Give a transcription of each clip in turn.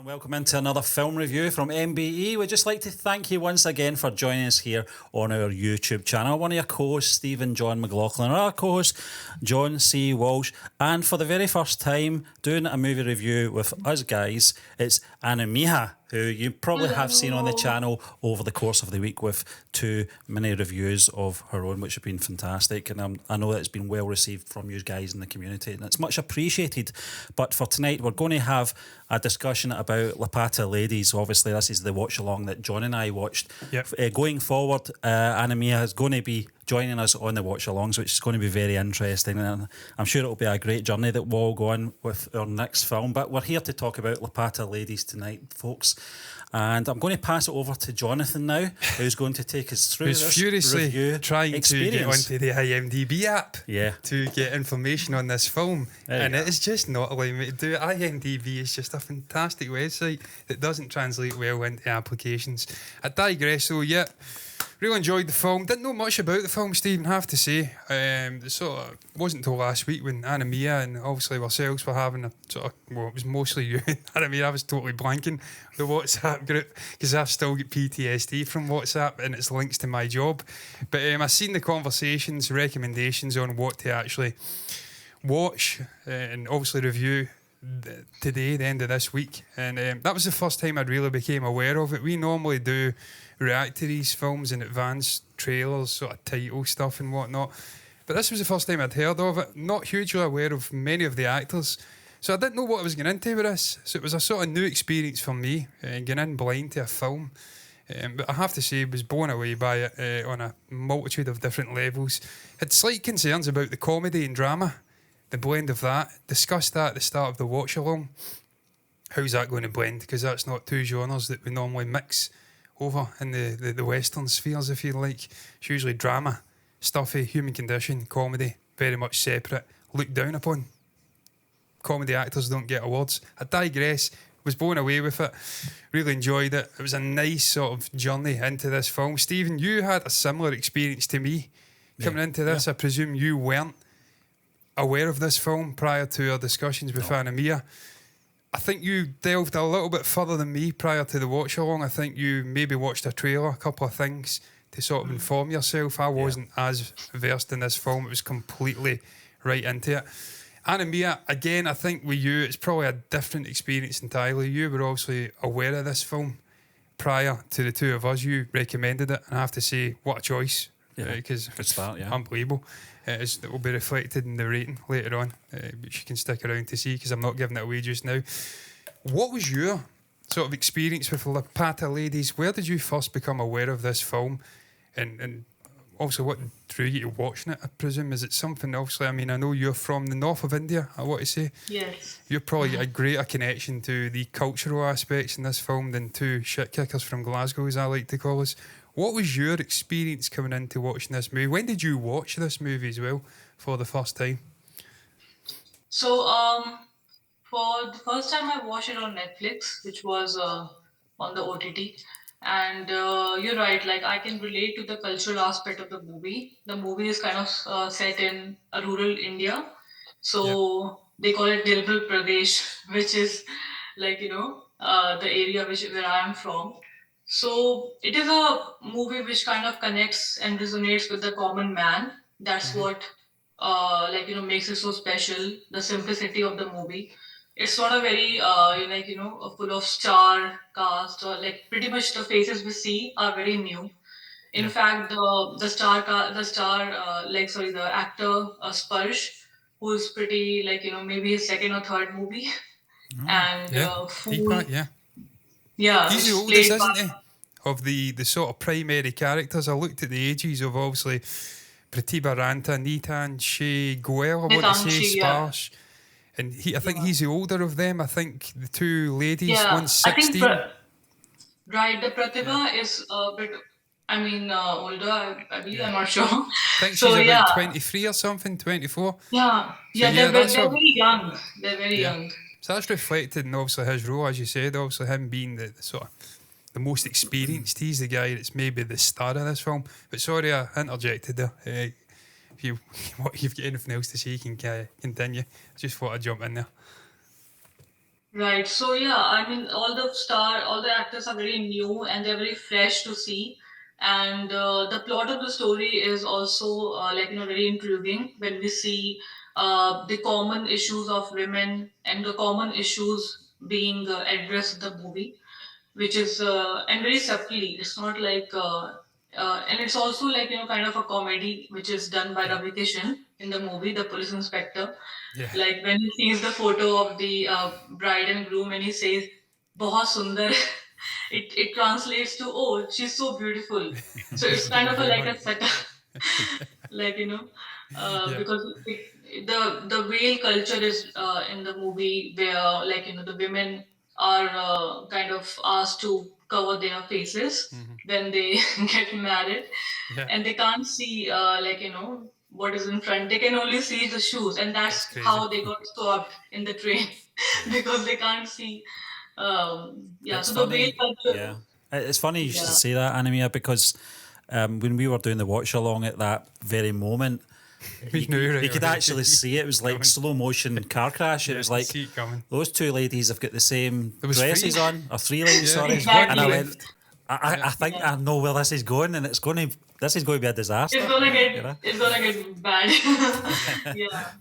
welcome into another film review from MBE. We'd just like to thank you once again for joining us here on our YouTube channel. One of your co-hosts, Stephen John McLaughlin, and our co-host, John C. Walsh. And for the very first time, doing a movie review with us guys, it's Anumeha, who you probably have seen on the channel over the course of the week with two mini reviews of her own, which have been fantastic. And I know that it's been well received from you guys in the community, and it's much appreciated. But for tonight, we're going to have a discussion about Laapataa Ladies. Obviously, this is the watch along that John and I watched. Yep. Going forward, Anumeha is going to be joining us on the watch alongs, which is going to be very interesting, and I'm sure it'll be a great journey that we'll go on with our next film. But we're here to talk about Laapataa Ladies tonight, folks, and I'm going to pass it over to Jonathan now, who's going to take us through Who's this furiously review trying experience. to get onto the IMDb app to get information on this film, and it is just not allowing me to do it. IMDb is just a fantastic website that doesn't translate well into applications. I digress though. Really enjoyed the film. Didn't know much about the film, Stephen, have to say. It wasn't until last week when Anumeha and obviously ourselves were having a it was mostly you and Anumeha. I was totally blanking the WhatsApp group because I've still got PTSD from WhatsApp and its links to my job. But I've seen the conversations, recommendations on what to actually watch and obviously review today, the end of this week. And that was the first time I really became aware of it. We normally do react to these films in advance, trailers, sort of title stuff and whatnot, but this was the first time I'd heard of it. Not hugely aware of many of the actors, so I didn't know what I was going into with this, so it was a sort of new experience for me, going in blind to a film. But I have to say, I was blown away by it on a multitude of different levels. Had slight concerns about the comedy and drama, the blend of that. Discussed that at the start of the watch along. How's that going to blend? Because that's not two genres that we normally mix over in the Western spheres, if you like. It's usually drama, stuffy, human condition, comedy, very much separate, looked down upon. Comedy actors don't get awards. I digress. Was blown away with it. Really enjoyed it. It was a nice sort of journey into this film. Stephen, you had a similar experience to me coming into this. I presume you weren't aware of this film prior to our discussions with Anumeha. I think you delved a little bit further than me prior to the watch along. I think you maybe watched a trailer, a couple of things to sort of inform yourself. I wasn't as versed in this film. It was completely right into it. Anumeha, again, I think with you, it's probably a different experience entirely. You were obviously aware of this film prior to the two of us. You recommended it, and I have to say, what a choice. Because good start, unbelievable. It will be reflected in the rating later on, which you can stick around to see because I'm not giving it away just now. What was your sort of experience with Laapataa Ladies? Where did you first become aware of this film? And also, what drew you to watching it, I presume? Is it something, obviously, I mean, I know you're from the north of India, I want to say. Yes. You're probably got a greater connection to the cultural aspects in this film than two shit kickers from Glasgow, as I like to call us. What was your experience coming into watching this movie? When did you watch this movie as well for the first time? So, for the first time, I watched it on Netflix, which was on the OTT. And you're right, like I can relate to the cultural aspect of the movie. The movie is kind of set in a rural India. So they call it Dilbal Pradesh, which is like, the area where I am from. So it is a movie which kind of connects and resonates with the common man. That's what makes it so special. The simplicity of the movie. It's not a very full of star cast, or like pretty much the faces we see are very new. In fact, the actor Sparsh, who is pretty maybe his second or third movie, and Fool, Deepak, he's the is oldest, played by. isn't he? Of the sort of primary characters. I looked at the ages of obviously Pratibha Ranta, Nitan, Shea, Goel, I want to say, Sparsh. And I think he's the older of them. I think the two ladies, one's 16. Right, the Pratibha is a bit, older, I believe, I'm not sure. I think she's So, about 23 or something, 24. they're very young. They're very young. So that's reflected in obviously his role, as you said, obviously him being the sort of the most experienced. He's the guy that's maybe the star of this film. But sorry, I interjected there. If you've got anything else to say, you can continue. I just thought I'd jump in there. Right. So yeah, I mean, all the actors are very new and they're very fresh to see, and the plot of the story is also very intriguing when we see the common issues of women and the common issues being addressed in the movie, which is and very subtly. It's not like and it's also kind of a comedy which is done by Yeah. Ravi Kishan in the movie, the police inspector. Yeah. Like when he sees the photo of the bride and groom and he says, "Bahut sundar," it translates to, "Oh, she's so beautiful." So it's kind of a, Very like a much. setup, Yeah. because the male culture is in the movie where the women are kind of asked to cover their faces when they get married, Yeah. and they can't see what is in front. They can only see the shoes, and It's that's crazy. how they got stopped in the train Yeah. because they can't see. Yeah, It's so the male funny, culture. yeah. It's funny you should Yeah. say that, Anumeha, because when we were doing the watch along at that very moment, We knew right you could away. actually see it was like Coming. slow motion car crash. It Yeah, was like see it coming. those two ladies have got the same There was dresses three. on, or three ladies, Yeah, sorry. there's And one I Exactly. went, left. I think Yeah. I know where this is going, and this is going to be a disaster. It's gonna You know? get bad. Yeah.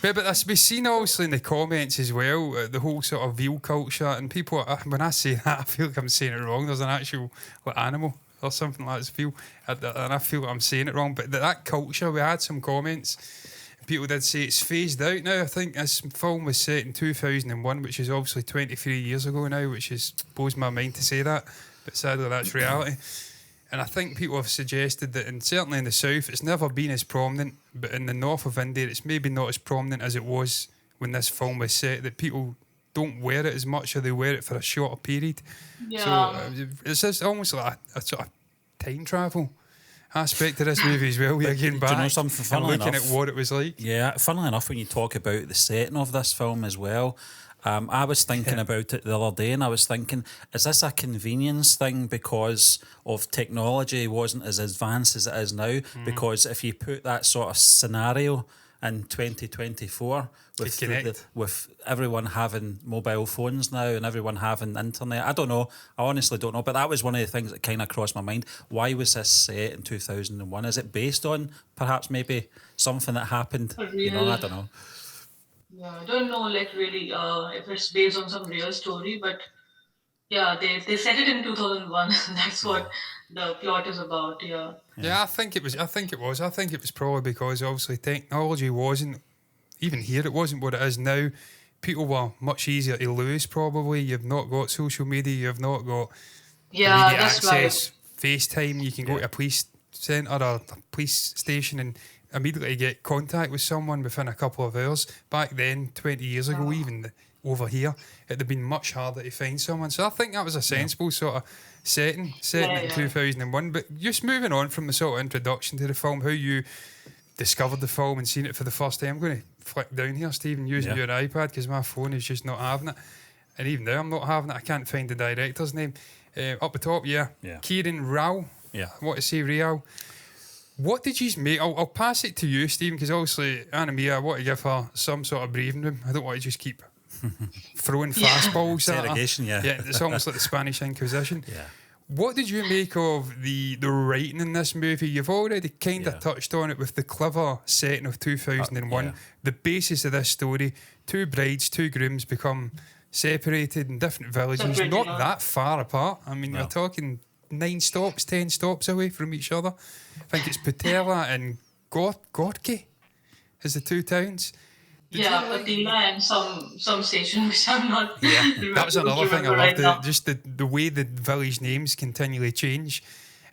But that's we've seen obviously in the comments as well, the whole sort of veal culture, and people. When I say that, I feel like I'm saying it wrong. There's an actual animal or something like this veal, and I feel like I'm saying it wrong. But that culture, we had some comments. People did say it's phased out now. I think this film was set in 2001, which is obviously 23 years ago now, which is blows my mind to say that, but sadly that's reality. And I think people have suggested that, and certainly in the south, it's never been as prominent, but in the north of India, it's maybe not as prominent as it was when this film was set. That people don't wear it as much, or they wear it for a shorter period. So Yeah. it's just almost like a sort of time travel aspect of this movie as well. We're getting do you know back something, and funnily looking enough? at what it was like. Yeah, funnily enough, when you talk about the setting of this film as well, I was thinking about it the other day, and I was thinking, is this a convenience thing because of technology wasn't as advanced as it is now? Because if you put that sort of scenario in 2024 with connect. with everyone having mobile phones now and everyone having internet, I don't know. I honestly don't know. But that was one of the things that kind of crossed my mind. Why was this set in 2001? Is it based on perhaps maybe something that happened? A You know, I real. don't know. Yeah, I don't know, like really, if it's based on some real story, but yeah, they set it in 2001. That's what the plot is about. Yeah. Yeah, I think it was. I think it was. I think it was probably because obviously technology wasn't even here. It wasn't what it is now. People were much easier to lose. Probably you've not got social media. You've not got Yeah, immediate that's right. access. FaceTime. You can go to a police centre or a police station and immediately get contact with someone within a couple of hours. Back then, 20 years ago, even over here, it'd have been much harder to find someone. So I think that was a sensible sort of setting Yeah, in yeah. 2001. But just moving on from the sort of introduction to the film, how you discovered the film and seen it for the first time. I'm going to flick down here, Stephen, using Yeah. your iPad because my phone is just not having it. And even now I'm not having it. I can't find the director's name. Up the top, Yeah. Kieran Rao. Yeah. I want to say Rao. What did you make? I'll pass it to you, Stephen, because obviously Anumeha, I want to give her some sort of breathing room. I don't want to just keep throwing fastballs at her. Interrogation, yeah. Yeah, it's almost like the Spanish Inquisition. Yeah. What did you make of the writing in this movie? You've already kind of Yeah. touched on it with the clever setting of 2001. Yeah. The basis of this story, two brides, two grooms become separated in different villages, Separated, not yeah. that far apart. I mean, No. you're talking 9 stops, 10 stops away from each other. I think it's Patela and Gorky is the two towns. Yeah, Patila and some station which I'm not. That was another thing I remember right loved. now. Just the way the village names continually change.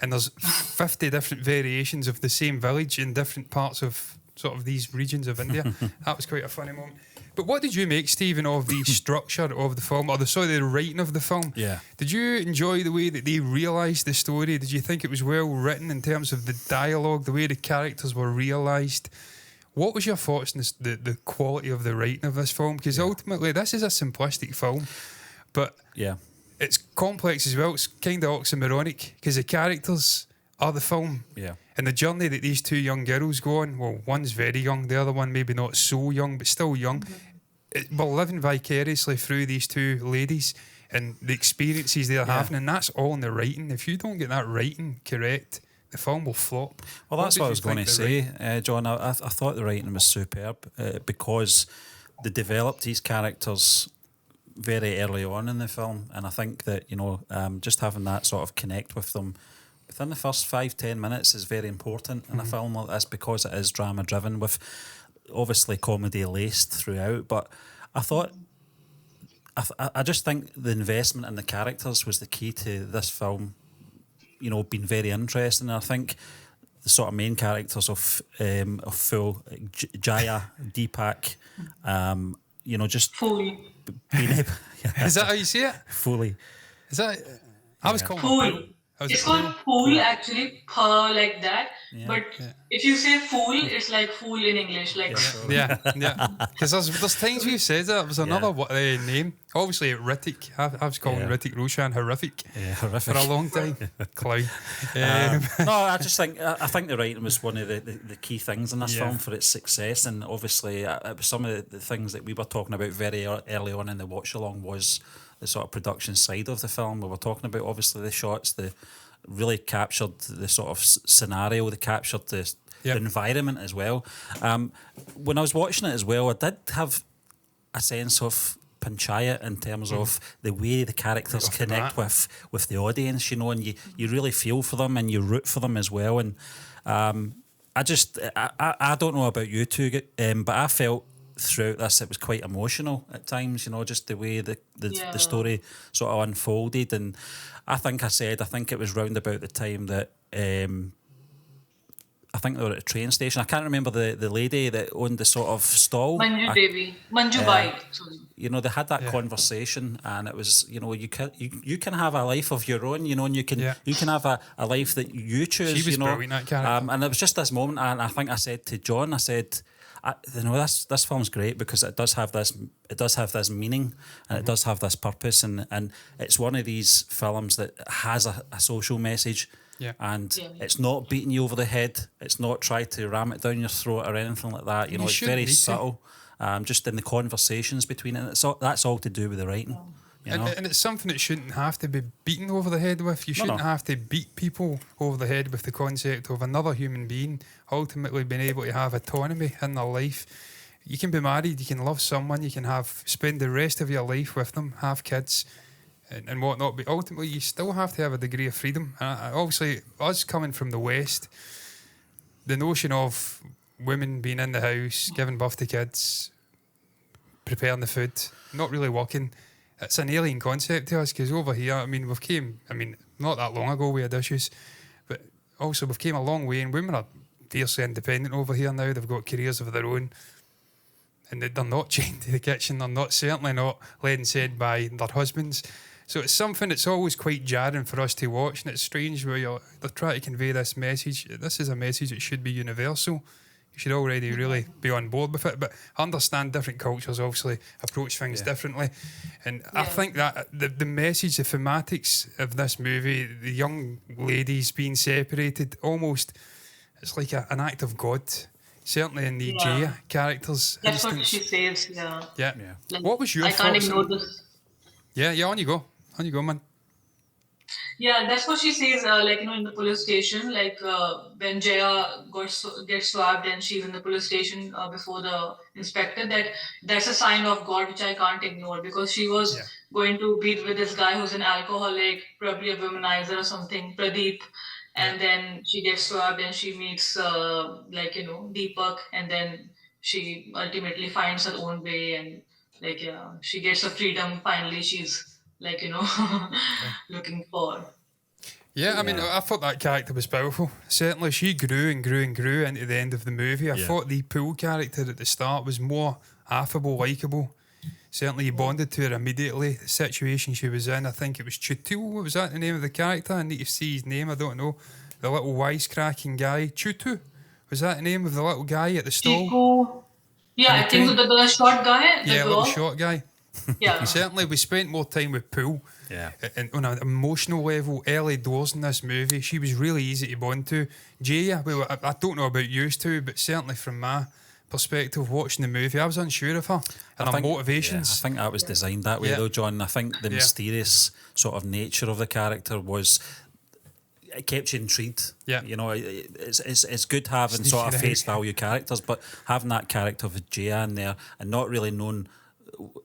And there's 50 different variations of the same village in different parts of sort of these regions of India. That was quite a funny moment. But what did you make, Stephen, of the structure of the film, or the writing of the film? Yeah. Did you enjoy the way that they realised the story? Did you think it was well written in terms of the dialogue, the way the characters were realised? What was your thoughts on this, the quality of the writing of this film? Because ultimately, this is a simplistic film, but Yeah. it's complex as well. It's kind of oxymoronic because the characters are the film. Yeah. And the journey that these two young girls go on, well, one's very young, the other one maybe not so young, but still young. we're living vicariously through these two ladies and the experiences they're having, and that's all in the writing. If you don't get that writing correct, the film will flop. Well, that's what I was going to say, John. I thought the writing was superb because they developed these characters very early on in the film, and I think that just having that sort of connect with them within the first 5-10 minutes is very important in a film like this, because it is drama driven with obviously comedy laced throughout. But I thought I just think the investment in the characters was the key to this film being very interesting. And I think the sort of main characters of Phul, Jaya, Deepak, just Fully. being able, Is that how you see it? fully. Is that? I was calling Fool. It's called fool actually, per like that. But if you say fool, it's like fool in English. Like Yeah. Because there's times we've said that. There's another name. Obviously, Ritik. I was calling Ritik Roshan horrific. Yeah, horrific. For a long time. Clown. No, I just think the writing was one of the key things in this film for its success, and obviously it was some of the things that we were talking about very early on in the watch along was the sort of production side of the film. We were talking about obviously the shots, the really captured the sort of scenario, they captured the environment as well. When I was watching it as well, I did have a sense of panchayat in terms of the way the characters connect with the audience, and you really feel for them and you root for them as well. And I don't know about you two, but I felt throughout this it was quite emotional at times, just the way the story sort of unfolded. And I think it was round about the time that I think they were at a train station. I can't remember the lady that owned the sort of stall. Manju Bai. They had that conversation, and it was, you can have a life of your own, and you can have a life that you choose. She was brilliant, that character. And it was just this moment, and I think I said to John, this film's great because it does have this meaning, and it does have this purpose, and it's one of these films that has a social message. Yeah. And it's not beating you over the head. It's not trying to ram it down your throat or anything like that. It's very subtle. Just in the conversations between it. That's all to do with the writing. And it's something that shouldn't have to be beaten over the head with. You shouldn't have to beat people over the head with the concept of another human being ultimately being able to have autonomy in their life. You can be married, you can love someone, you can spend the rest of your life with them, have kids and whatnot, but ultimately you still have to have a degree of freedom. And obviously, us coming from the West, the notion of women being in the house, giving birth to kids, preparing the food, not really working, it's an alien concept to us, because over here, not that long ago we had issues, but also we've came a long way, and women are fiercely independent over here now. They've got careers of their own, and they're not chained to the kitchen. They're certainly not led and said by their husbands. So it's something that's always quite jarring for us to watch, and it's strange where they're trying to convey this message. This is a message that should be universal. You should already really be on board with it, but I understand different cultures obviously approach things differently. And I think that the message, the thematics of this movie, the young ladies being separated, almost it's like an act of God. Certainly in the Jaya character's That's instance. what she says, Yeah. Like, What was your I thoughts? can't ignore this. Yeah, on you go. On you go, man. Yeah, that's what she says, in the police station, when Jaya gets swabbed and she's in the police station before the inspector, that's a sign of God, which I can't ignore, because she was going to be with this guy who's an alcoholic, probably a womanizer or something, Pradeep, and then she gets swabbed and she meets, Deepak, and then she ultimately finds her own way, and she gets her freedom finally. She's looking for. Yeah, I thought that character was powerful. Certainly, she grew and grew and grew into the end of the movie. I thought the Pool character at the start was more affable, likeable. Certainly, you bonded to her immediately. The situation she was in, I think it was Chutu. What was that the name of the character? I need to see his name, I don't know. The little wisecracking guy. Chutu? Was that the name of the little guy at the stall? Chico. Yeah, I think so. The short guy. The little short guy. Yeah. Certainly, we spent more time with Pool. Yeah. And on an emotional level, early doors in this movie, she was really easy to bond to. Jaya, well, I don't know about you two, but certainly from my perspective watching the movie. I was unsure of her and her motivations. I think that was designed that way though, John. I think the mysterious sort of nature of the character was... It kept you intrigued. Yeah. You know, it's good having sort of face value characters, but having that character of Jaya in there and not really knowing...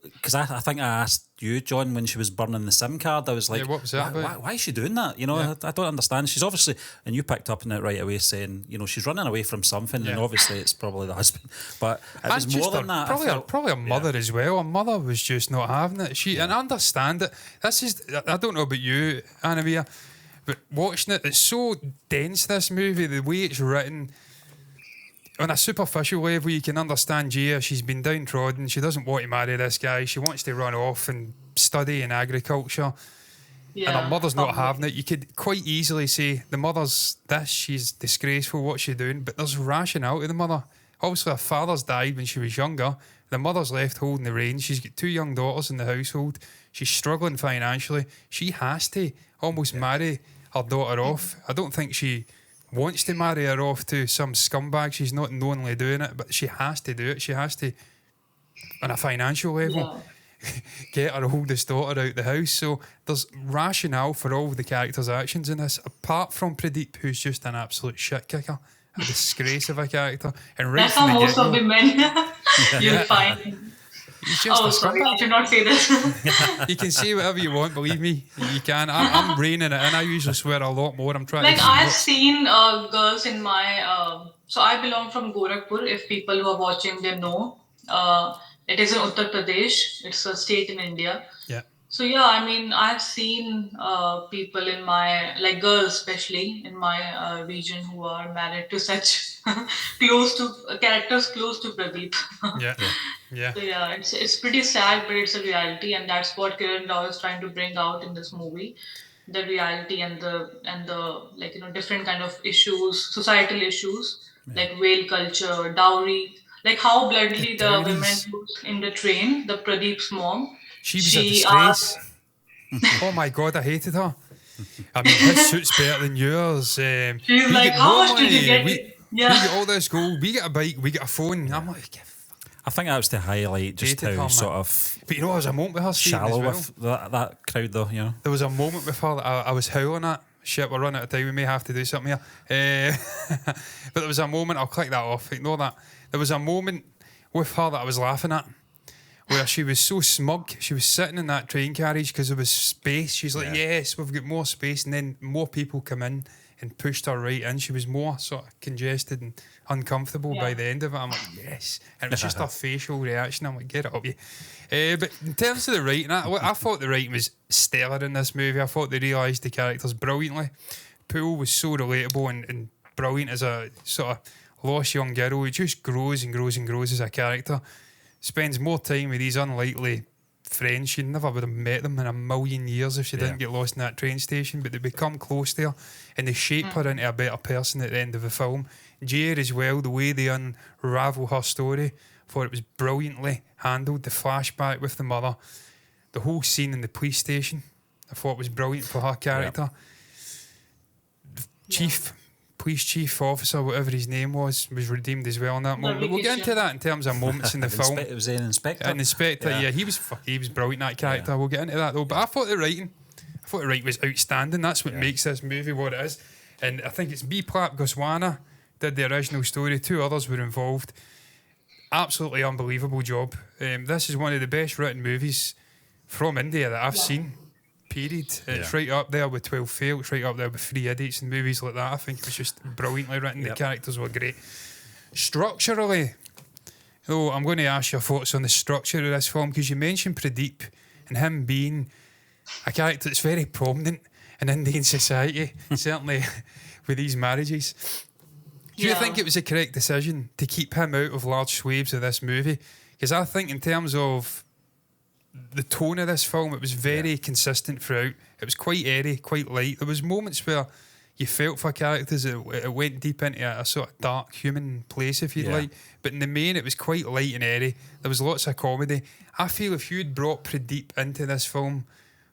Because I think I asked you, John, when she was burning the SIM card, I was like, what was that about? Why is she doing that? You know, I don't understand. She's obviously, and you picked up on it right away, saying, you know, she's running away from something, and obviously it's probably the husband. But it was more than that. Probably her mother as well. Her mother was just not having it. And I understand it. This is, I don't know about you, Anumeha, but watching it, it's so dense, this movie, the way it's written. On a superficial level, you can understand Jaya. She's been downtrodden. She doesn't want to marry this guy. She wants to run off and study in agriculture. Yeah. And her mother's not having it. You could quite easily say, the mother's this, she's disgraceful, what's she doing? But there's rationale to the mother. Obviously, her father's died when she was younger. The mother's left holding the reins. She's got 2 young daughters in the household. She's struggling financially. She has to almost marry her daughter off. I don't think she... wants to marry her off to some scumbag. She's not knowingly doing it, but she has to do it. She has to, on a financial level, get her oldest daughter out the house. So there's rationale for all the characters' actions in this, apart from Pradeep, who's just an absolute shit kicker, a disgrace of a character. And right that's how most of the men you'll find. Sorry, I should not say this. You can say whatever you want, believe me. You can. I'm reining it in. I usually swear a lot more. I'm trying like, I've seen girls in my... so I belong from Gorakhpur, if people who are watching, they know. It is in Uttar Pradesh. It's a state in India. Yeah. So yeah, I mean, I've seen people in my... like girls especially, in my region who are married to such characters close to Pradeep. Yeah. So yeah, it's pretty sad, but it's a reality, and that's what Kiran Rao is trying to bring out in this movie, the reality and the like, you know, different kind of issues, societal issues, like whale culture, dowry, like how bluntly the women used in the train, the Pradeep's mom. She was a disgrace. Oh my God, I hated her. I mean, his suit's better than yours. She's like, how much did you get? We get all this gold, we get a bike, we get a phone. I'm like... I think that was to highlight just how sort of... But you know, there was a moment with her, shallow well. with that crowd though, you know. There was a moment with her that I was howling at. Shit, we're running out of time, we may have to do something here. But there was a moment, I'll click that off, ignore that. There was a moment with her that I was laughing at, where she was so smug. She was sitting in that train carriage because there was space. She's like, yes, we've got more space. And then more people come in and pushed her right in. She was more sort of congested and uncomfortable by the end of it. I'm like, yes. And it was just her facial reaction. I'm like, get it up you. But in terms of the writing, I thought the writing was stellar in this movie. I thought they realised the characters brilliantly. Poole was so relatable and brilliant as a sort of lost young girl who just grows and grows and grows as a character. Spends more time with these unlikely friends. She never would have met them in a million years if she didn't get lost in that train station, but they become close to her and they shape her into a better person at the end of the film. Jaya as well, the way they unravel her story, I thought it was brilliantly handled. The flashback with the mother, the whole scene in the police station, I thought was brilliant for her character. Police chief officer, whatever his name was redeemed as well in that moment. But we'll get into that in terms of moments in the film. It was an inspector. An inspector, he was brilliant, that character. Yeah. We'll get into that though. But I thought the writing was outstanding. That's what makes this movie what it is. And I think it's Biplap Goswami did the original story. 2 others were involved. Absolutely unbelievable job. This is one of the best written movies from India that I've seen. Period. It's right up there with 12 Fail. It's right up there with 3 Idiots and movies like that. I think it was just brilliantly written. The characters were great. Structurally, though, I'm going to ask your thoughts on the structure of this film, because you mentioned Pradeep and him being a character that's very prominent in Indian society, certainly with these marriages. Do you think it was a correct decision to keep him out of large swathes of this movie? Because I think in terms of the tone of this film, it was very consistent throughout. It was quite airy, quite light. There was moments where you felt for characters, it went deep into a sort of dark human place, if you'd like. But in the main, it was quite light and airy. There was lots of comedy. I feel if you'd brought Pradeep into this film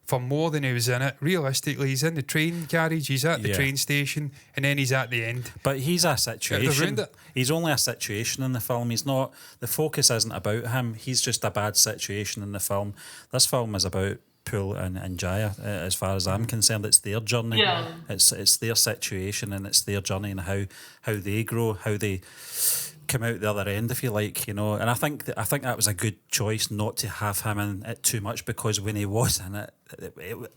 for more than he was in it. Realistically, he's in the train carriage, he's at the train station, and then he's at the end. But he's a situation. He's only a situation in the film. He's not. The focus isn't about him. He's just a bad situation in the film. This film is about Pool and Jaya. As far as I'm concerned, it's their journey. Yeah. It's their situation and it's their journey and how they grow, how they come out the other end, if you like, you know. And I think that was a good choice not to have him in it too much, because when he was in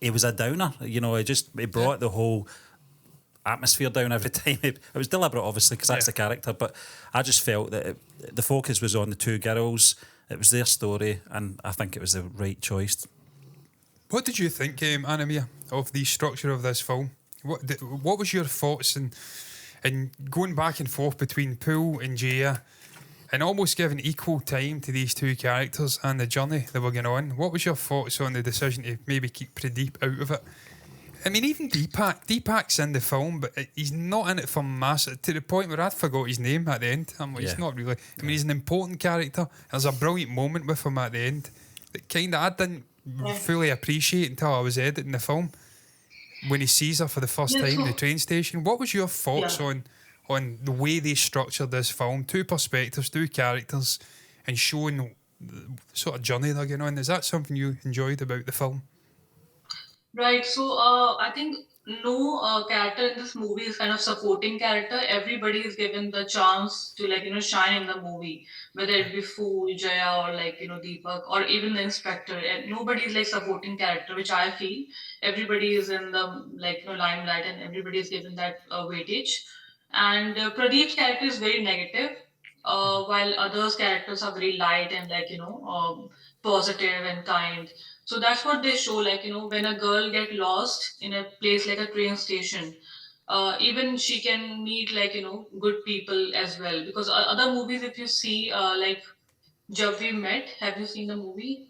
it was a downer, you know. It brought the whole atmosphere down every time. It was deliberate, obviously, because that's the character, but I just felt that the focus was on the two girls. It was their story, and I think it was the right choice. What did you think, Anumeha, of the structure of this film? What was your thoughts and going back and forth between Pool and Jaya and almost giving equal time to these two characters and the journey they were going on? What was your thoughts on the decision to maybe keep Pradeep out of it? I mean, even Deepak's in the film, but he's not in it for mass, to the point where I forgot his name at the end. He's not really. I mean, he's an important character. There's a brilliant moment with him at the end that kind of I didn't fully appreciate until I was editing the film, when he sees her for the first time in the train station. What was your thoughts on the way they structured this film? Two perspectives, two characters, and showing the sort of journey they're going on. Is that something you enjoyed about the film? Right. So I think no character in this movie is kind of supporting character. Everybody is given the chance to, like, shine in the movie, whether it be Fool, Jaya, or, like, Deepak, or even the inspector. And nobody is like supporting character, which I feel. Everybody is in the, like, limelight, and everybody is given that weightage. And Pradeep's character is very negative, while others' characters are very light and, like, positive and kind. So that's what they show, like, when a girl get lost in a place like a train station, even she can meet, like, good people as well. Because other movies, if you see, like Jab We Met, have you seen the movie?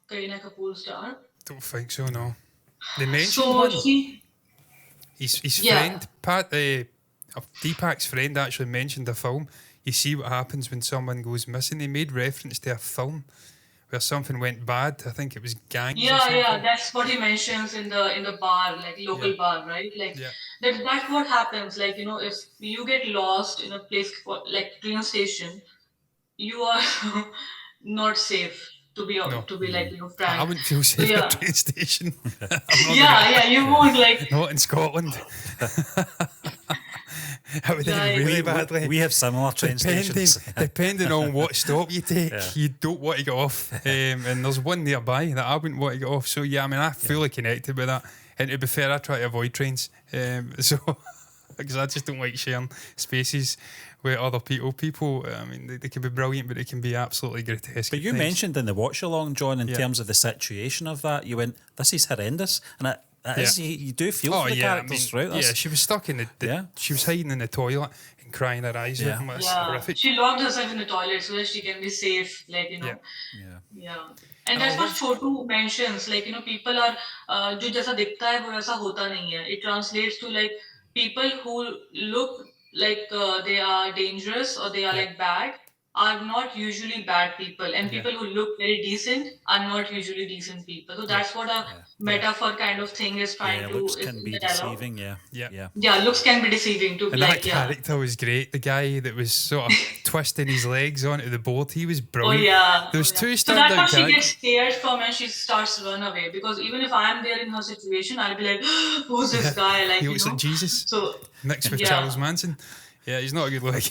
Kareena Kapoor star. Don't think so, no. They mentioned So one. His friend, Deepak's friend, actually mentioned the film. You see what happens when someone goes missing. They made reference to a film where something went bad. I think it was gangs. Yeah, that's what he mentions in the bar, like local bar, right? Like that's what happens. Like, if you get lost in a place like train station, you are not safe, to be like, frank. I wouldn't feel safe at a train station. You won't, like, not in Scotland. I would really badly. We have similar train stations. Depending on what stop you take, you don't want to get off. And there's one nearby that I wouldn't want to get off. So I mean, I fully connected with that. And to be fair, I try to avoid trains. Because I just don't like sharing spaces with other people. People, I mean, they can be brilliant, but they can be absolutely grotesque. But you mentioned in the watch along, John, in terms of the situation of that, you went, "This is horrendous," and you do feel for the characters throughout this. Yeah, she was stuck in she was hiding in the toilet and crying her eyes out. It was horrific. She locked herself in the toilet so that she can be safe, like, And that's what Chotu mentions, like, people are, जो जैसा दिखता है वो ऐसा होता नहीं है. It translates to, like, people who look like they are dangerous or they are like bad are not usually bad people, and people who look very decent are not usually decent people. So that's what a metaphor kind of thing is trying to. Looks can be deceiving. Looks can be deceiving too. And that character was great. The guy that was sort of twisting his legs onto the board, he was brilliant. There was two standout characters. So that's what she gets scared from, and she starts to run away. Because even if I'm there in her situation, I'll be like, "Who's this guy?" Like, he looks like Jesus. So mixed with Charles Manson. Yeah, he's not a good look.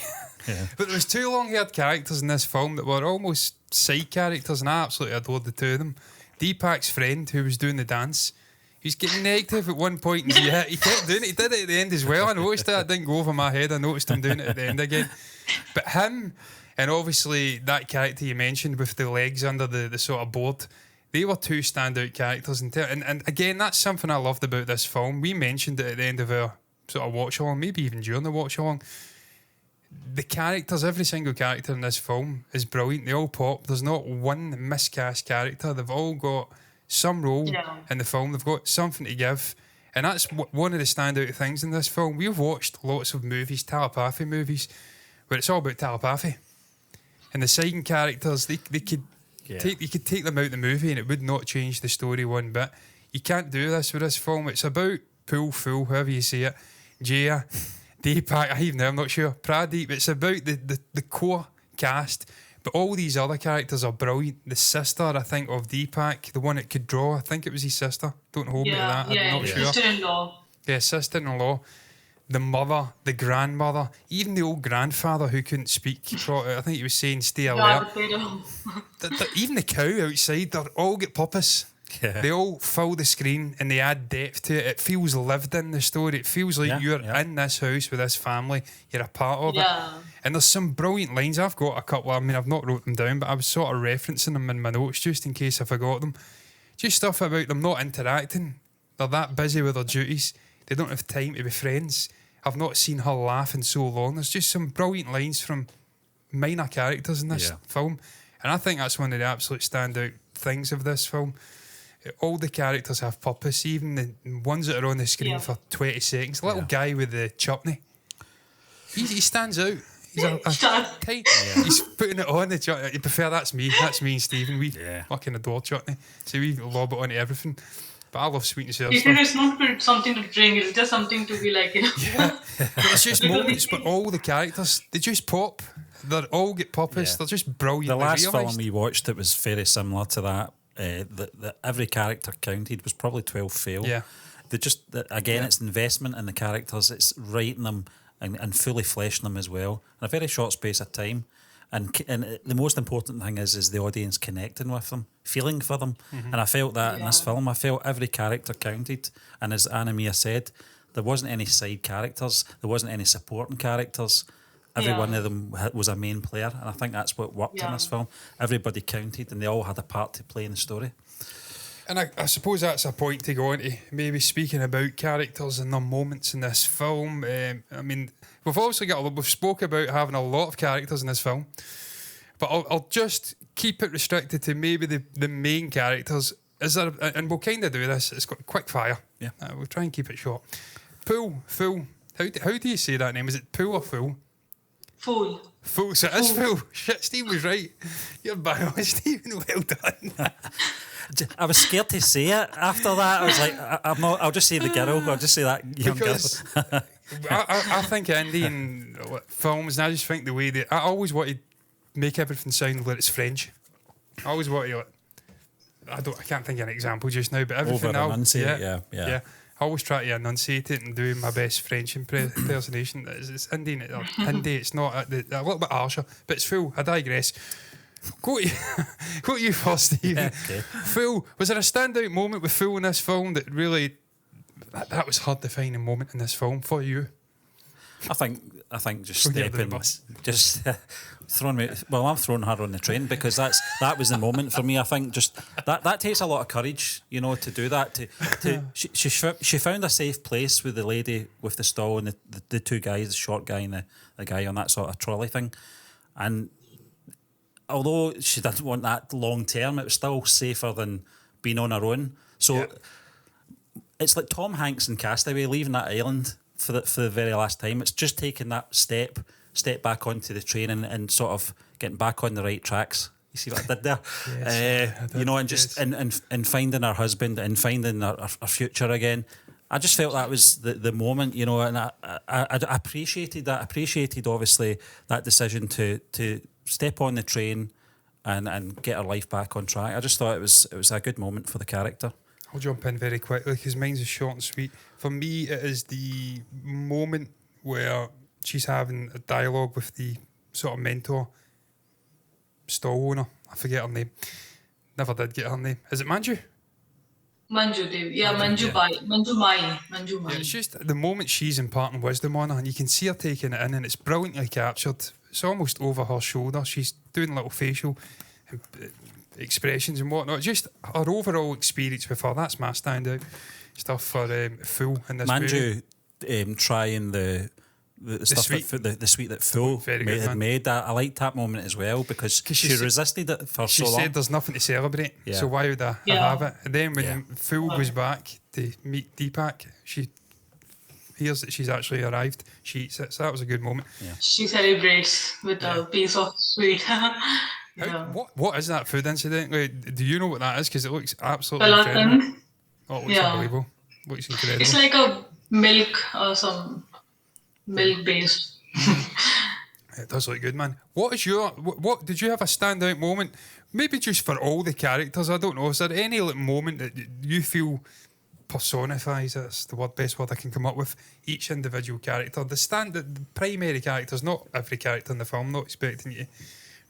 But there was two long-haired characters in this film that were almost side characters, and I absolutely adored the two of them. Deepak's friend, who was doing the dance, he was getting negative at one point, and he kept doing it. He did it at the end as well. I noticed that. It didn't go over my head. I noticed him doing it at the end again. But him, and obviously that character you mentioned with the legs under the sort of board, they were two standout characters. And again, that's something I loved about this film. We mentioned it at the end of our sort of watch-along, maybe even during the watch-along. The characters, every single character in this film is brilliant. They all pop. There's not one miscast character. They've all got some role in the film. They've got something to give. And that's one of the standout things in this film. We've watched lots of movies, telepathy movies, where it's all about telepathy. And the side characters, they could take them out of the movie and it would not change the story one bit. you can't do this with this film. It's about Phil, however you say it, Jaya, Deepak, I'm not sure, Pradeep. It's about the core cast, but all these other characters are brilliant. The sister, I think, of Deepak, the one that could draw, I think it was his sister. Don't hold me to that, I'm not sure. Sister-in-law. Yeah, sister-in-law. The mother, the grandmother, even the old grandfather who couldn't speak. I think he was saying, stay alert. Even the cow outside, they all get purpose. Yeah. They all fill the screen and they add depth to it. It feels lived in the story. It feels like you're in this house with this family. You're a part of it. And there's some brilliant lines. I've got a couple. I mean, I've not wrote them down, but I was sort of referencing them in my notes just in case I forgot them. Just stuff about them not interacting. They're that busy with their duties. They don't have time to be friends. I've not seen her laugh in so long. There's just some brilliant lines from minor characters in this film. And I think that's one of the absolute standout things of this film. All the characters have purpose, even the ones that are on the screen for 20 seconds. The little guy with the chutney, he stands out. He's tight. He's putting it on the chutney. You prefer that's me and Stephen. We fucking adore chutney, so we lob it onto everything. But I love sweet and sour stuff. It's not something to drink, it's just something to be like, But it's just moments, but all the characters, they just pop. They all get purpose. They're just brilliant. The last film we watched, it was very similar to that. That every character counted was probably 12 fail. Yeah. They just, again, it's investment in the characters. It's writing them and fully fleshing them as well in a very short space of time. And the most important thing is the audience connecting with them, feeling for them. And I felt that in this film. I felt every character counted. And as Anumeha said, there wasn't any side characters. There wasn't any supporting characters. Every one of them was a main player. And I think that's what worked in this film. Everybody counted and they all had a part to play in the story. And I suppose that's a point to go into, maybe speaking about characters and their moments in this film. I mean, we've obviously we've spoke about having a lot of characters in this film, but I'll just keep it restricted to maybe the main characters. Is there, and we'll kind of do this, it's got quick fire. Yeah. We'll try and keep it short. Phil. How do you say that name? Is it Phil or Phil? Fool. So it is Phil. Shit, Steve was right. You're bang on, Stephen. Well done. I was scared to say it after that. I was like, I'm not. I'll just say the girl. I'll just say that young girl. I think Indian films, and I just think the way I always want to make everything sound like it's French. I always want to. I can't think of an example just now, but everything else. Yeah. I always try to enunciate it and do my best French impersonation. It's Indian or Hindi. It's not a little bit harsher, but it's Phil. I digress. Go to you first, Stephen. Okay. Phil, was there a standout moment with Phil in this film that really that was hard defining moment in this film for you? I think just stepping, just throwing me. Well, I'm throwing her on the train because that was the moment for me. I think just that takes a lot of courage, to do that. She found a safe place with the lady with the stall and the two guys, the short guy and the guy on that sort of trolley thing, and although she didn't want that long term, it was still safer than being on her own. So it's like Tom Hanks in Castaway leaving that island for the very last time. It's just taking that step back onto the train and sort of getting back on the right tracks. You see what I did there? Yes, and just and finding her husband and finding her future again. I just felt that was the moment, and I appreciated that. I appreciated obviously that decision to step on the train and get her life back on track. I just thought it was a good moment for the character. I'll jump in very quickly because mine's is short and sweet. For me, it is the moment where she's having a dialogue with the sort of mentor, stall owner. I forget her name. Never did get her name. Is it Manju? Manju Devi. Yeah, Manju Mai. Yeah, it's just the moment she's imparting wisdom on her and you can see her taking it in and it's brilliantly captured. It's almost over her shoulder. She's doing little facial expressions and whatnot. Just her overall experience with her. That's my standout stuff for Phil in this movie. Manju trying the stuff sweet. the sweet that Phil had made. I liked that moment as well because she resisted it for so long. She said there's nothing to celebrate, so why would I have it? And then when Phil goes back to meet Deepak, she hears that she's actually arrived. She eats it, so that was a good moment. Yeah. She celebrates with a piece of sweet. What is that food, incidentally? Do you know what that is? Because it looks absolutely incredible. Oh, it looks Yeah. unbelievable. Looks incredible. It's like a milk, some milk based. It does look good, man. What is your what did you have a standout moment? Maybe just for all the characters. I don't know. Is there any like moment that you feel personifies? That's the best word I can come up with. Each individual character, the primary characters, not every character in the film. Not expecting you to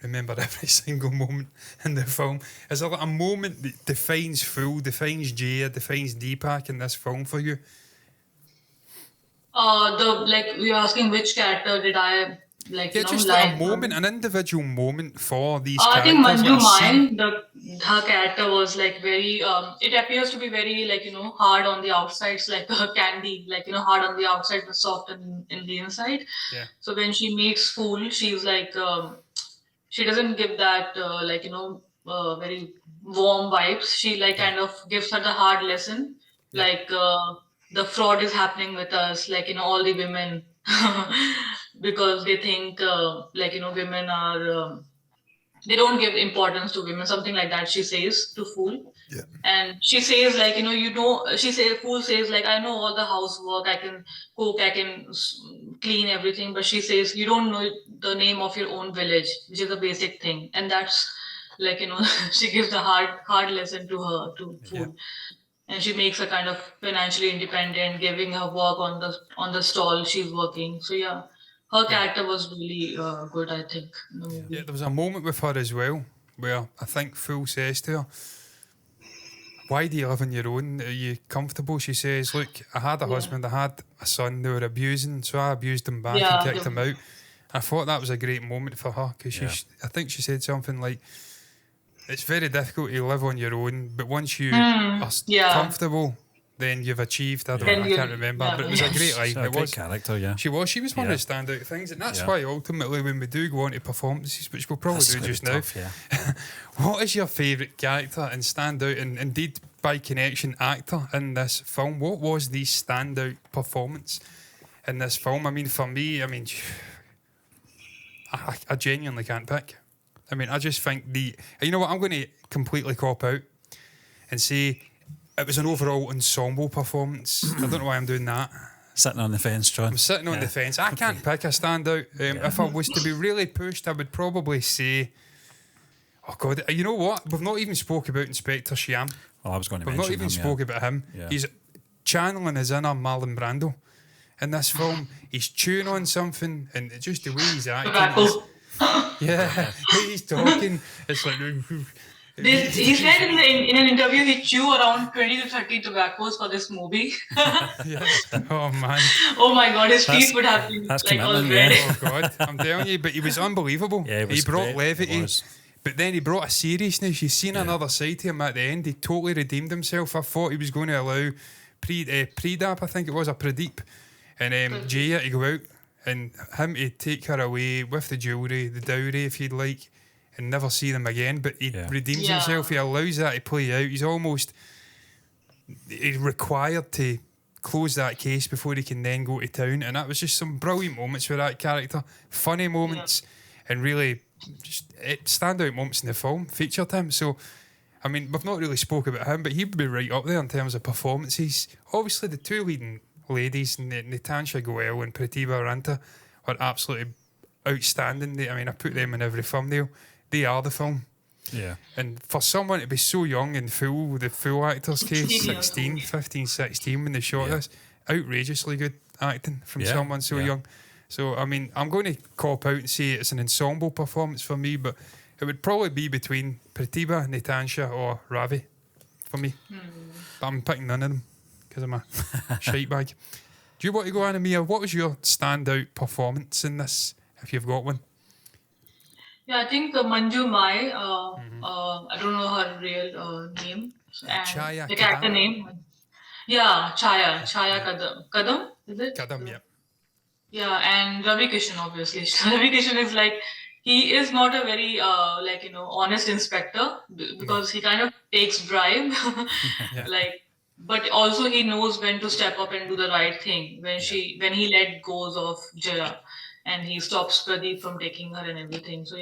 remember every single moment in the film. Is there like a moment that defines Jaya, defines Deepak in this film for you? You're asking which character did I Yeah, just like like. a moment, an individual moment for these I think characters. Manju Like a scene. Mai, her character was like very. It appears to be very hard on the outsides, like candy, hard on the outside but soft in the inside. Yeah. So when she meets Fool, she's like she doesn't give that very warm vibes. She kind of gives her the hard lesson, Yeah. like the fraud is happening with us, all the women, because they think women are. They don't give importance to women, something like that. She says to Fool, Yeah. and she says she says Fool says like, I know all the housework, I can cook, I can clean everything, but she says you don't know the name of your own village, which is a basic thing, and that's she gives the hard lesson to her to Fool. Yeah. And she makes her kind of financially independent, giving her work on the stall she's working. So yeah, her character was really good, I think, in the movie. Yeah, there was a moment with her as well where I think Fool says to her, why do you live on your own? Are you comfortable? She says, look, I had a husband, I had a son, they were abusing, so I abused them back and kicked them out. I thought that was a great moment for her because I think she said something like, it's very difficult to live on your own, but once you are comfortable, then you've achieved. I can't remember, but it was a great line. It was a great character, yeah. She was one of the standout things, and that's why ultimately when we do go on to performances, which we'll probably do just tough, now, what is your favourite character and standout, and indeed by connection actor in this film? What was the standout performance in this film? I mean, for me, I genuinely can't pick. I mean, I just think you know what, I'm going to completely cop out and say it was an overall ensemble performance. I don't know why I'm doing that. Sitting on the fence, John. I'm sitting on the fence. I can't pick a standout. If I was to be really pushed, I would probably say, oh God, you know what? We've not even spoke about Inspector Shyam. Oh, I was going to We've mention not even him, spoke about him. Yeah. He's channeling his inner Marlon Brando in this film. He's chewing on something, and just the way he's acting. Yeah, he's talking. It's like he said in an interview he chew around 20 to 30 tobaccos for this movie. Oh man. Oh my God, his feet would have been that's like all red. Yeah. Oh God, I'm telling you, but he was unbelievable. Yeah, he brought levity, but then he brought a seriousness. You've seen another side to him at the end. He totally redeemed himself. I thought he was going to allow Pradip, I think it was, a Pradeep, and Jaya to go out. And him to take her away with the jewellery, the dowry, if you'd like, and never see them again. But he redeems himself. He allows that to play out. He's required to close that case before he can then go to town. And that was just some brilliant moments with that character. Funny moments and really just standout moments in the film featured him. So, I mean, we've not really spoke about him, but he'd be right up there in terms of performances. Obviously, the two leading ladies, Nitansha Goel and Pratibha Aranta, are absolutely outstanding. I put them in every thumbnail. They are the film. Yeah. And for someone to be so young and full, the full actor's case, 15, 16 when they shot this, outrageously good acting from someone so young. So, I mean, I'm going to cop out and say it's an ensemble performance for me, but it would probably be between Pratibha, Nitansha or Ravi for me. But I'm picking none of them because I'm a shite bag. Do you want to go, Anumeha? What was your standout performance in this, if you've got one? Yeah, I think Manju Mai, I don't know her real name. And Chaya the character Kadam. name. Yeah, Chaya Kadam. Kadam, is it? Kadam, yeah. Yeah, and Ravi Kishan, obviously. Ravi Kishan is like, he is not a very, honest inspector because he kind of takes bribe. But also he knows when to step up and do the right thing when he let goes of Jaya and he stops Pradeep from taking her and everything. So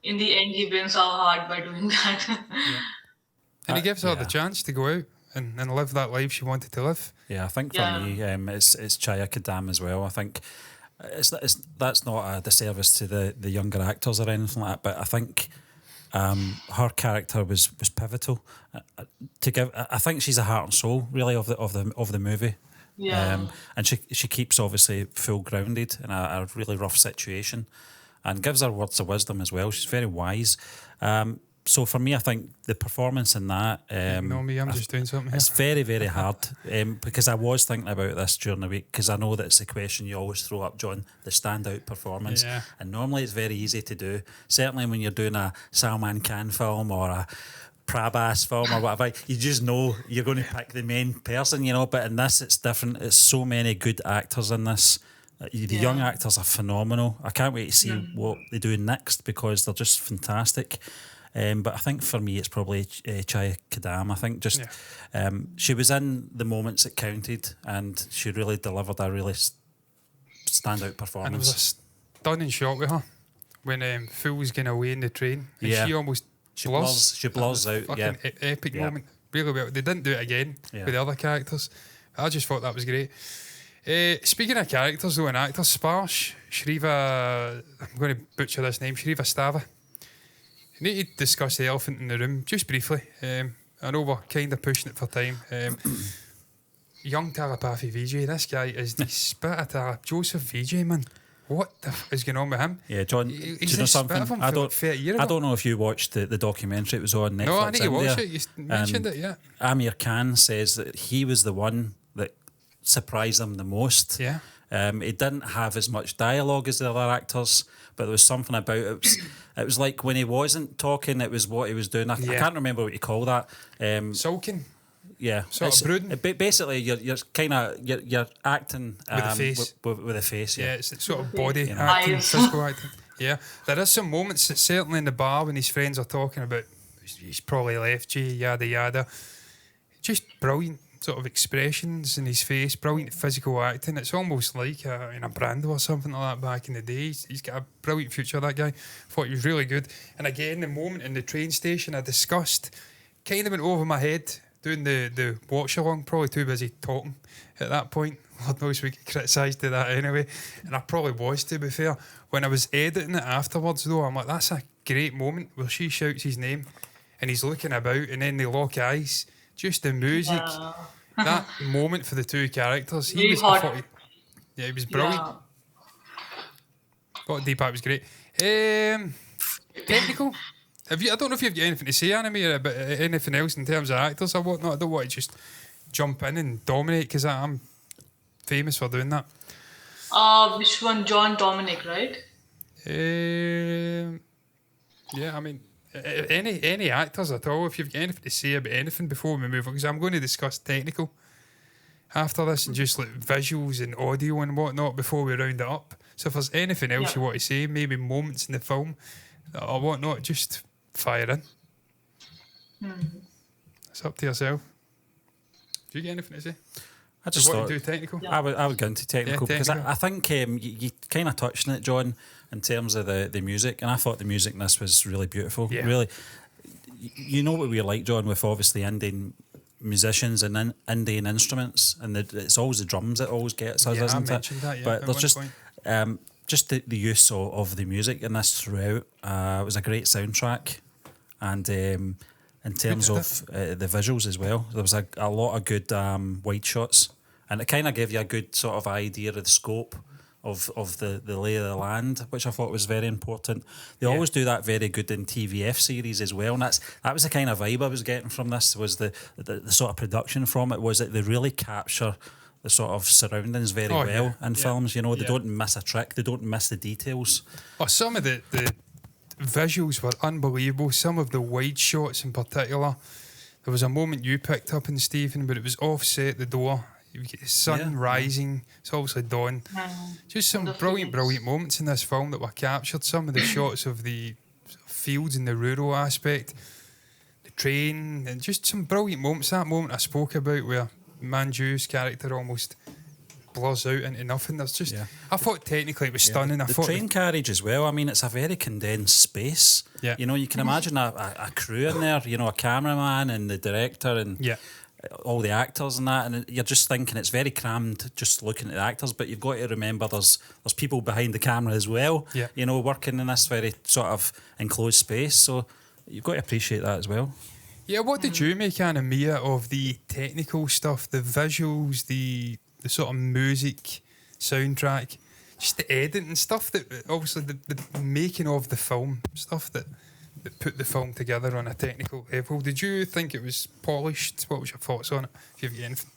in the end he wins our heart by doing that. And he gives her the chance to go out and live that life she wanted to live. Yeah, I think for me, it's Chaya Kadam as well. I think that's not a disservice to the younger actors or anything like that, but I think her character was pivotal to give. I think she's the heart and soul really of the movie. Yeah. And she keeps obviously full grounded in a really rough situation, and gives her words of wisdom as well. She's very wise. So for me, I think the performance in that... Ignore me, I'm just doing something here. It's very, very hard because I was thinking about this during the week, because I know that it's the question you always throw up, John, the standout performance. Yeah. And normally it's very easy to do. Certainly when you're doing a Salman Khan film or a Prabhas film or whatever, you just know you're going to pick the main person, you know. But in this, it's different. It's so many good actors in this. The young actors are phenomenal. I can't wait to see what they do next, because they're just fantastic. But I think for me, it's probably Chaya Kadam. I think just she was in the moments that counted, and she really delivered a really standout performance. And it was a stunning shot with her when Phil was going away in the train, and she almost blurs. She blurs out. Epic moment. Really well. They didn't do it again with the other characters. I just thought that was great. Speaking of characters though and actors, Sparsh, Shriva, I'm going to butcher this name, Shriva Stava. You need to discuss the elephant in the room just briefly. I know we're kind of pushing it for time. Young Talapathy VJ, this guy is the spit of Tala. Joseph VJ, man. What the is going on with him? Yeah, John, do you know something? I don't know if you watched the documentary. It was on Netflix. No, I need to watch it. You mentioned it, yeah. Amir Khan says that he was the one that surprised him the most. Yeah. He didn't have as much dialogue as the other actors, but there was something about it. It was like when he wasn't talking, it was what he was doing. I can't remember what you call that. Sulking. Yeah, sort of brooding. Basically, you're kind of you're acting with the face. With a face. Yeah, it's sort of body acting, physical acting. Yeah, there is some moments, certainly in the bar when his friends are talking about he's probably left you, yada yada. Just brilliant sort of expressions in his face, brilliant physical acting. It's almost like in a Brando or something like that back in the day. He's got a brilliant future, that guy. Thought he was really good. And again, the moment in the train station I discussed kind of went over my head doing the watch along, probably too busy talking at that point. Lord knows we get criticised to that anyway. And I probably was, to be fair. When I was editing it afterwards though, I'm like, that's a great moment where she shouts his name and he's looking about and then they lock eyes. Just the music. Yeah. That moment for the two characters. He was he was brilliant. Yeah. Got Deepak was great. Technical. I don't know if you've got anything to say, Anumeha, about anything else in terms of actors or whatnot. I don't want to just jump in and dominate, because I'm famous for doing that. Which one? John Dominic, right? Yeah, I mean, any actors at all, if you've got anything to say about anything before we move on, because I'm going to discuss technical after this and just like visuals and audio and whatnot before we round it up. So if there's anything else you want to say, maybe moments in the film or whatnot, just fire in. It's up to yourself. Do you get anything to say? I just thought, do technical. I would go into technical because I think you kind of touched on it, John, in terms of the music, and I thought the music in this was really beautiful. Yeah. Really, you know what we're like, John, with obviously Indian musicians and Indian instruments, and it's always the drums that always gets us, isn't it? That, but there's just the use of the music in this throughout. It was a great soundtrack, and in terms of the visuals as well, there was a lot of good wide shots, and it kind of gave you a good sort of idea of the scope of the lay of the land, which I thought was very important. They always do that very good in TVF series as well, and that was the kind of vibe I was getting from this, was the sort of production from it, was that they really capture the sort of surroundings very well in films. You know, they don't miss a trick, they don't miss the details. Some of the visuals were unbelievable. Some of the wide shots in particular. There was a moment you picked up in, Stephen, but it was offset the door. You get the sun rising. It's obviously dawn. Just some brilliant moments in this film that were captured. Some of the shots of the fields and the rural aspect, the train, and just some brilliant moments. That moment I spoke about where Manju's character almost blurs out into nothing. There's just, I thought technically it was stunning. The train carriage as well. I mean, it's a very condensed space. Yeah. You know, you can imagine a crew in there. You know, a cameraman and the director, and all the actors and that, and you're just thinking it's very crammed just looking at the actors, but you've got to remember there's people behind the camera as well, you know, working in this very sort of enclosed space, so you've got to appreciate that as well. Yeah, what did you make, Anumeha, of the technical stuff, the visuals, the sort of music, soundtrack, just the editing stuff, that obviously the making of the film, stuff that put the film together on a technical level? Did you think it was polished? What was your thoughts on it, if you've got anything?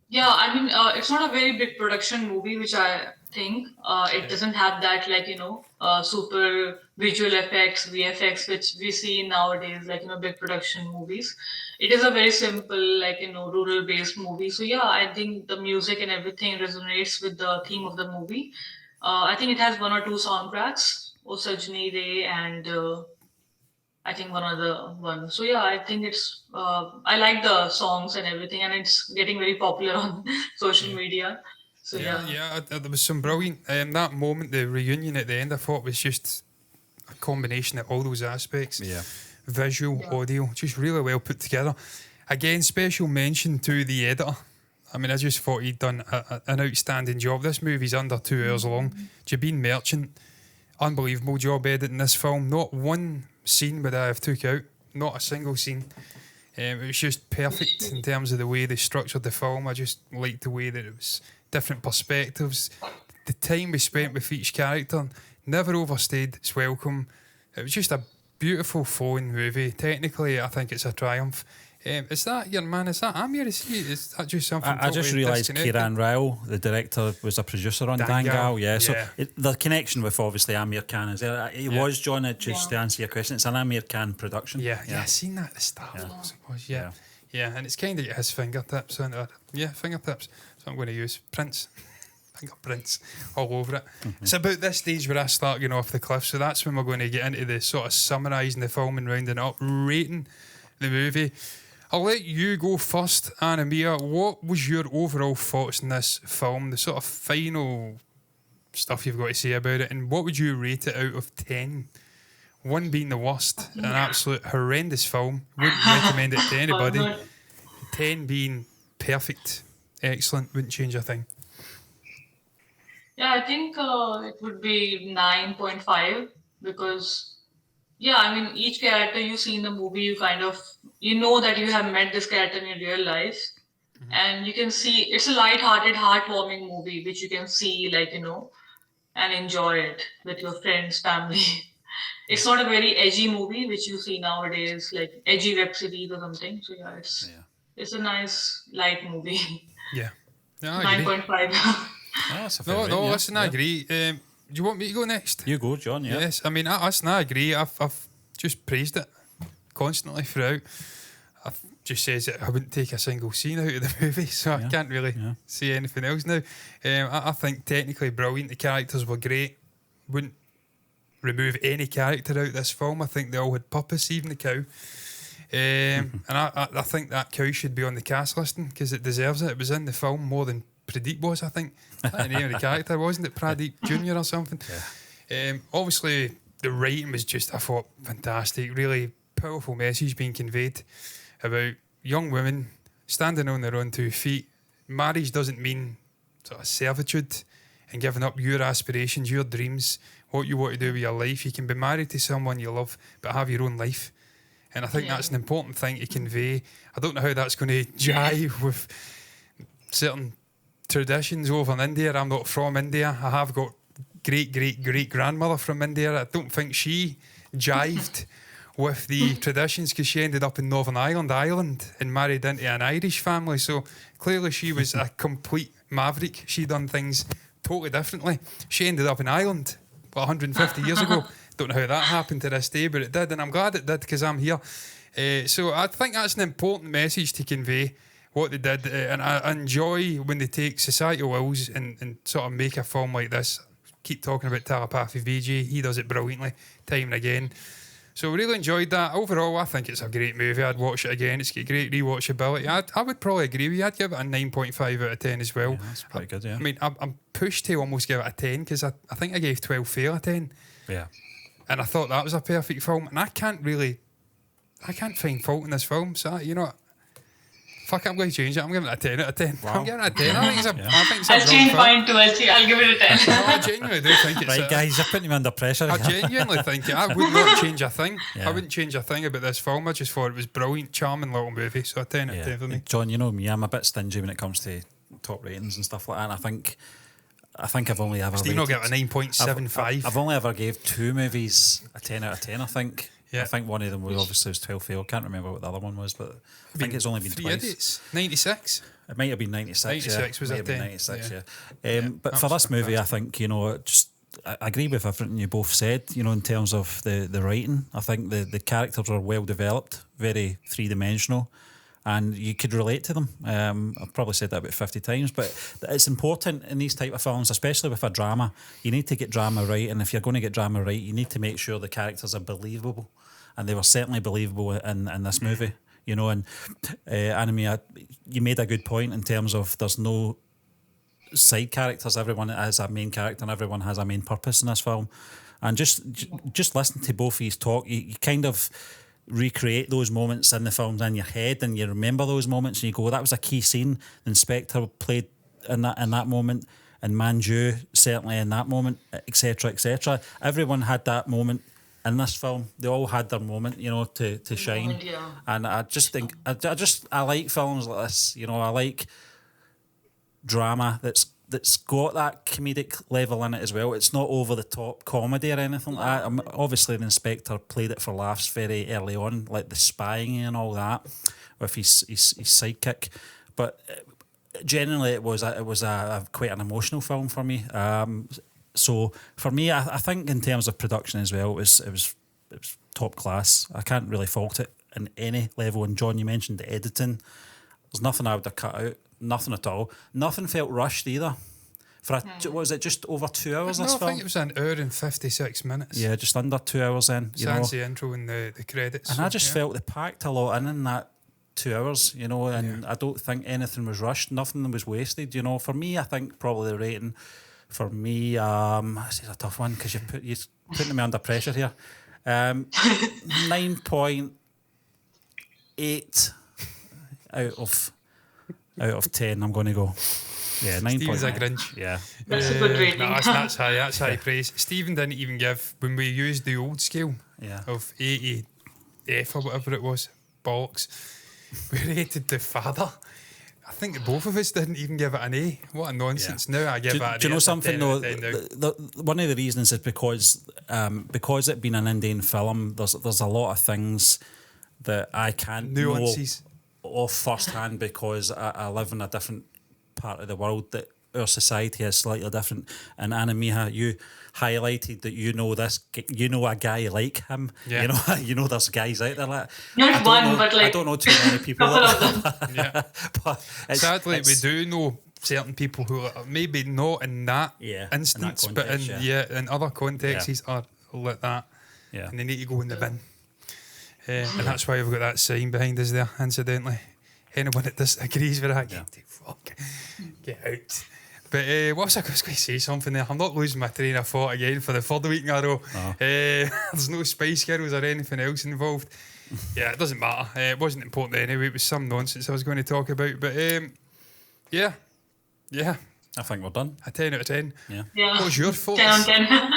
Yeah, I mean, it's not a very big production movie, which I think it doesn't have that, like, super visual effects, VFX, which we see nowadays, like, big production movies. It is a very simple, like, rural based movie. So, yeah, I think the music and everything resonates with the theme of the movie. I think it has one or two soundtracks, O Sajni Re and I think one other one. So yeah, I think it's. I like the songs and everything, and it's getting very popular on social media. So yeah. There was some brilliant. That moment, the reunion at the end, I thought was just a combination of all those aspects. Yeah. Visual, audio, just really well put together. Again, special mention to the editor. I mean, I just thought he'd done an outstanding job. This movie's under 2 hours long. Jabin Merchant, unbelievable job editing this film. Not one scene would I have took out, not a single scene. It was just perfect in terms of the way they structured the film. I just liked the way that it was different perspectives. The time we spent with each character never overstayed its welcome. It was just a beautiful flowing movie. Technically, I think it's a triumph. Is that your man? Is that Amir? Is that just something? I just realised Kieran Rao, the director, was a producer on Dangal. Yeah, so the connection with obviously Amir Khan is there. He was, John, just to answer your question, it's an Amir Khan production. Yeah, I seen that at the start. Yeah, and it's kind of his fingertips on it. Yeah, fingertips. So I'm going to use fingerprints all over it. It's about this stage where I start going off the cliff. So that's when we're going to get into the sort of summarising the film and rounding it up, rating the movie. I'll let you go first, Anumeha. What was your overall thoughts on this film? The sort of final stuff you've got to say about it, and what would you rate it out of 10? 1 being the worst, an absolute horrendous film. Wouldn't recommend it to anybody. 10 being perfect, excellent, wouldn't change a thing. Yeah, I think it would be 9.5 because. Yeah, I mean, each character you see in the movie, you know that you have met this character in your real life. And you can see it's a light-hearted, heartwarming movie, which you can see, and enjoy it with your friends, family. It's not a very edgy movie, which you see nowadays, like edgy web series or something. So yeah, it's a nice, light movie. Yeah. 9.5. No, listen, I agree. Do you want me to go next? You go, John, yeah. Yes, I mean, I agree. I've just praised it constantly throughout. I've just says that I wouldn't take a single scene out of the movie, so I can't really say anything else now. I think technically brilliant. The characters were great. Wouldn't remove any character out of this film. I think they all had purpose, even the cow. And I think that cow should be on the cast listing because it deserves it. It was in the film more than Pradeep was, I think. That's the name of the character, wasn't it? Pradeep Jr. or something. Obviously, the writing was just, I thought, fantastic. Really powerful message being conveyed about young women standing on their own 2 feet. Marriage doesn't mean sort of servitude and giving up your aspirations, your dreams, what you want to do with your life. You can be married to someone you love, but have your own life. And I think that's an important thing to convey. I don't know how that's going to jive with certain traditions over in India. I'm not from India. I have got great grandmother from India. I don't think she jived with the traditions because she ended up in Northern Ireland and married into an Irish family. So clearly she was a complete maverick. She done things totally differently. She ended up in Ireland 150 years ago. Don't know how that happened to this day, but it did, and I'm glad it did because I'm here. So I think that's an important message to convey. What they did, and I enjoy when they take societal ills and sort of make a film like this. Keep talking about Telepathy VJ, he does it brilliantly, time and again. So really enjoyed that. Overall, I think it's a great movie. I'd watch it again. It's got great rewatchability. I would probably agree with you. I'd give it a 9.5 out of 10 as well. Yeah, that's pretty good, yeah. I mean, I'm pushed to almost give it a 10 because I think I gave 12 Fair a 10. Yeah. And I thought that was a perfect film. And I can't find fault in this film. So, Fuck, I'm going to change it. I'm giving it a 10 out of 10. Wow. I'm giving it a 10. I think it's a, I think it's a I'll change brilliant film. mine too. I'll give it a 10. No, I genuinely do think it's Right, guys, you're putting me under pressure. I again. genuinely think it. I would not change a thing. Yeah. I wouldn't change a thing about this film. I just thought it was brilliant, charming little movie. So a 10 out of 10 for me. John, you know me, I'm a bit stingy when it comes to top ratings and stuff like that. And I think I've only ever Steve will get a 9.75. I've only ever gave 2 movies a 10 out of 10, I think. Yeah. I think one of them was obviously was 12 fail. I can't remember what the other one was, but I think it's only been Three twice. Idiots. 96. It might have been 96. 96 was might a have been 10. 96, Yeah. But that for was this movie, I think, I agree with everything you both said, in terms of the writing. I think the characters are well developed, very three-dimensional, and you could relate to them. I've probably said that about 50 times, but it's important in these type of films, especially with a drama. You need to get drama right, and if you're going to get drama right, you need to make sure the characters are believable, and they were certainly believable in this movie. And Anumeha, you made a good point in terms of there's no side characters. Everyone has a main character and everyone has a main purpose in this film. And just listen to both of you talk, you kind of recreate those moments in the films in your head, and you remember those moments and you go, that was a key scene. The Inspector played in that moment, and Manju certainly in that moment, etc., etc. Everyone had that moment in this film. They all had their moment, to shine. Yeah. And I just think I like films like this. I like drama that's got that comedic level in it as well. It's not over the top comedy or anything like that. Obviously, the Inspector played it for laughs very early on, like the spying and all that with his sidekick. But generally, it was a quite an emotional film for me. So for me, I think in terms of production as well, it was top class. I can't really fault it in any level. And John, you mentioned the editing. There's nothing I would have cut out. Nothing at all. Nothing felt rushed either. Was it just over 2 hours? No, This I film? think it was an hour and 56 minutes. Yeah, just under 2 hours in. Sans the intro and the credits. And I just yeah. felt they packed a lot in that 2 hours. And I don't think anything was rushed. Nothing was wasted. For me, I think probably the rating. For me, this is a tough one because you're putting me under pressure here. 9.8 out of 10. I'm going to go. Yeah, 9.8. Stephen's a Grinch. Yeah, That's a good rating. No, that's high praise. Stephen didn't even give, when we used the old scale of A to F or whatever it was, bollocks, we rated the father. I think that both of us didn't even give it an A. What a nonsense. Now I give it an A. Do you know something though? One of the reasons is because it being an Indian film, there's a lot of things that I can't nuances know of firsthand because I live in a different part of the world that our society is slightly different. And Anumeha, you highlighted that a guy like him. Yeah. There's guys out there like Not one, but like I don't know too many people. couple of them. Yeah. But Sadly, we do know certain people who are maybe not in that instance, in that but context, in other contexts are like that. Yeah. And they need to go in the bin. And that's why we've got that sign behind us there, incidentally. Anyone that disagrees with that, get out. But what was I going to say something there? I'm not losing my train of thought again for the third week in a row. Oh. There's no Spice Girls or anything else involved. Yeah, it doesn't matter. It wasn't important anyway. It was some nonsense I was going to talk about. But yeah. I think we're done. A 10 out of 10. Yeah. What was your thoughts? 10 on 10.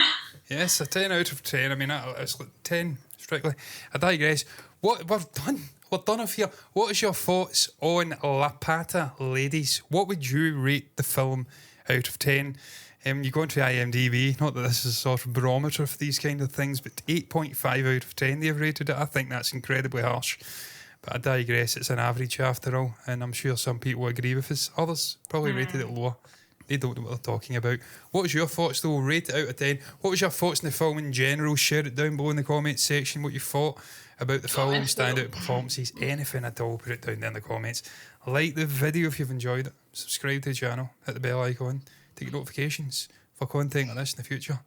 Yes, a 10 out of 10. I mean, it's like 10 strictly. I digress. We're done. We're done off here. What is your thoughts on Laapataa, ladies? What would you rate the film out of 10? You go into IMDb, not that this is a sort of barometer for these kind of things, but 8.5 out of 10 they've rated it. I think that's incredibly harsh. But I digress, it's an average after all, and I'm sure some people agree with us. Others probably rated it lower. They don't know what they're talking about. What was your thoughts though? Rate it out of 10. What was your thoughts in the film in general? Share it down below in the comments section what you thought about the film, standout performances, anything at all, put it down there in the comments. Like the video if you've enjoyed it. Subscribe to the channel, hit the bell icon, take notifications for content like this in the future. And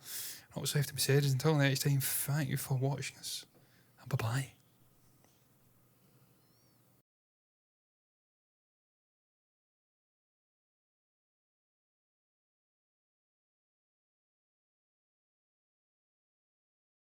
all that's left to be said is until next time, thank you for watching us. And bye-bye.